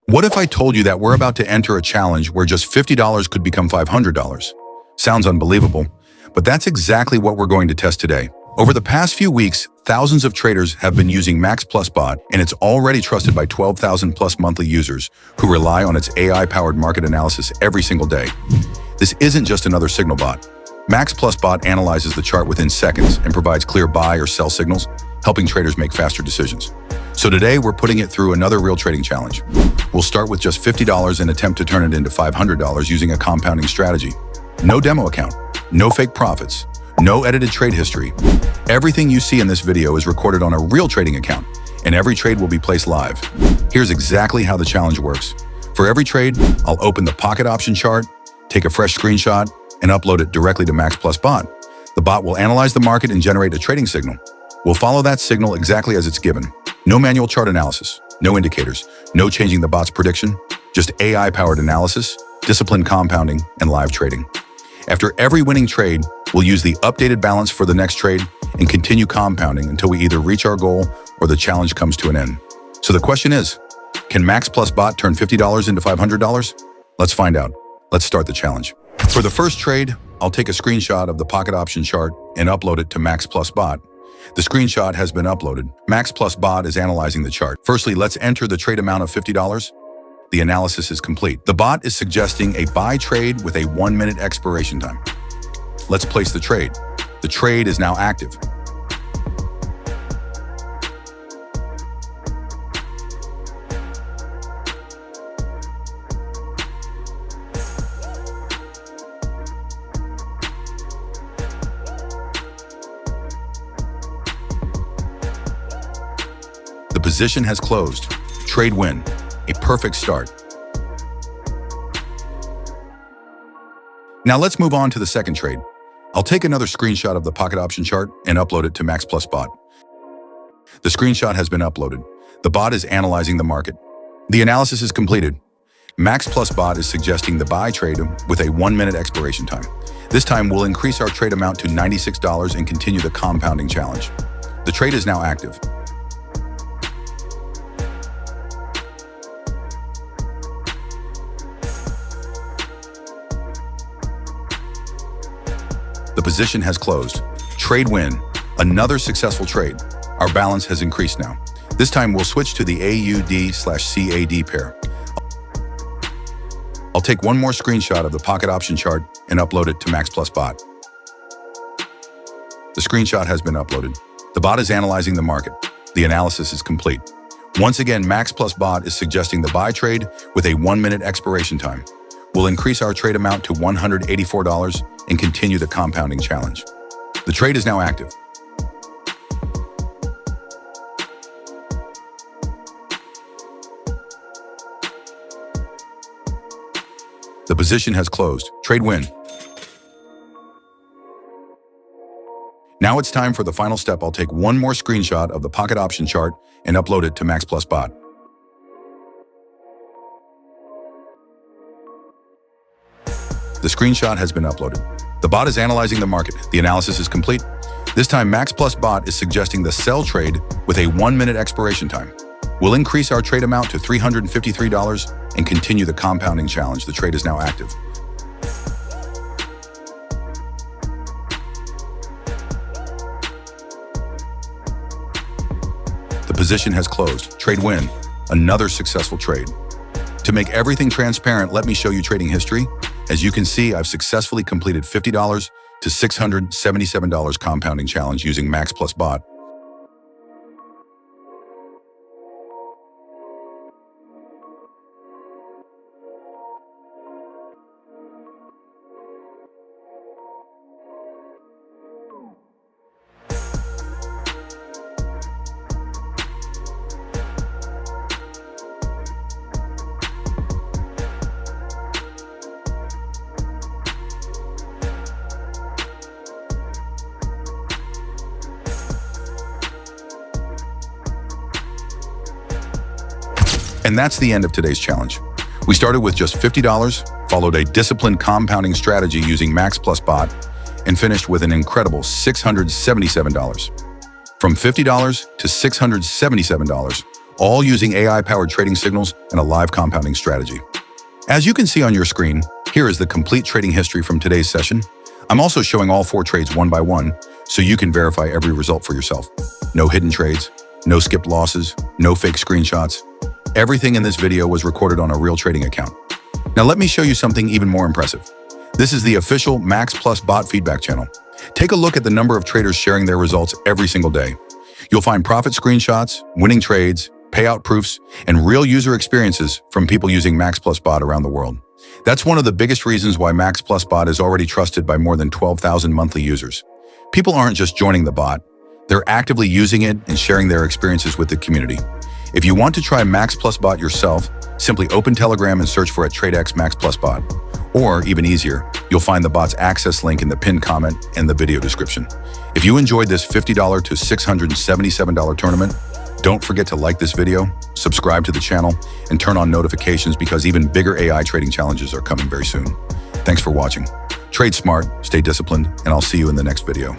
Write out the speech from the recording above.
What if I told you that we're about to enter a challenge where just $50 could become $500? Sounds unbelievable, but that's exactly what we're going to test today. Over the past few weeks, thousands of traders have been using Max Plus Bot, and it's already trusted by 12,000 plus monthly users who rely on its AI-powered market analysis every single day. This isn't just another signal bot. Max Plus Bot analyzes the chart within seconds and provides clear buy or sell signals, helping traders make faster decisions. So today, we're putting it through another real trading challenge. We'll start with just $50 and attempt to turn it into $500 using a compounding strategy. No demo account, no fake profits, no edited trade history. Everything you see in this video is recorded on a real trading account, and every trade will be placed live. Here's exactly how the challenge works. For every trade, I'll open the pocket option chart, take a fresh screenshot, and upload it directly to Max Plus Bot. The bot will analyze the market and generate a trading signal. We'll follow that signal exactly as it's given. No manual chart analysis, no indicators, no changing the bot's prediction, just AI-powered analysis, disciplined compounding, and live trading. After every winning trade, we'll use the updated balance for the next trade and continue compounding until we either reach our goal or the challenge comes to an end. So the question is, can Max Plus Bot turn $50 into $500? Let's find out. Let's start the challenge. For the first trade, I'll take a screenshot of the pocket option chart and upload it to Max Plus Bot. The screenshot has been uploaded. Max Plus Bot is analyzing the chart. Firstly, let's enter the trade amount of $50. The analysis is complete. The bot is suggesting a buy trade with a 1-minute expiration time. Let's place the trade. The trade is now active. The position has closed. Trade win. A perfect start. Now let's move on to the second trade. I'll take another screenshot of the pocket option chart and upload it to Max Plus Bot. The screenshot has been uploaded. The bot is analyzing the market. The analysis is completed. Max Plus Bot is suggesting the buy trade with a 1-minute expiration time. This time we'll increase our trade amount to $96 and continue the compounding challenge. The trade is now active. The position has closed. Trade win. Another successful trade. Our balance has increased now. This time we'll switch to the AUD/CAD pair. I'll take one more screenshot of the pocket option chart and upload it to Max Plus Bot. The screenshot has been uploaded. The bot is analyzing the market. The analysis is complete. Once again, Max Plus Bot is suggesting the buy trade with a 1-minute expiration time. We'll increase our trade amount to $184 and continue the compounding challenge. The trade is now active. The position has closed. Trade win. Now it's time for the final step. I'll take one more screenshot of the pocket option chart and upload it to Max Plus Bot. The screenshot has been uploaded. The bot is analyzing the market. The analysis is complete. This time, Max Plus Bot is suggesting the sell trade with a 1-minute expiration time. We'll increase our trade amount to $353 and continue the compounding challenge. The trade is now active. The position has closed. Trade win. Another successful trade. To make everything transparent, let me show you trading history. As you can see, I've successfully completed $50 to $677 compounding challenge using Max Plus Bot. And that's the end of today's challenge. We started with just $50, followed a disciplined compounding strategy using Max Plus Bot, and finished with an incredible $677. From $50 to $677, all using AI-powered trading signals and a live compounding strategy. As you can see on your screen, here is the complete trading history from today's session. I'm also showing all 4 trades one by one, so you can verify every result for yourself. No hidden trades, no skipped losses, no fake screenshots. Everything in this video was recorded on a real trading account. Now let me show you something even more impressive. This is the official Max Plus Bot feedback channel. Take a look at the number of traders sharing their results every single day. You'll find profit screenshots, winning trades, payout proofs, and real user experiences from people using Max Plus Bot around the world. That's one of the biggest reasons why Max Plus Bot is already trusted by more than 12,000 monthly users. People aren't just joining the bot, they're actively using it and sharing their experiences with the community. If you want to try Max Plus Bot yourself, simply open Telegram and search for @TradeX Max Plus Bot. Or, even easier, you'll find the bot's access link in the pinned comment and the video description. If you enjoyed this $50 to $677 tournament, don't forget to like this video, subscribe to the channel, and turn on notifications because even bigger AI trading challenges are coming very soon. Thanks for watching. Trade smart, stay disciplined, and I'll see you in the next video.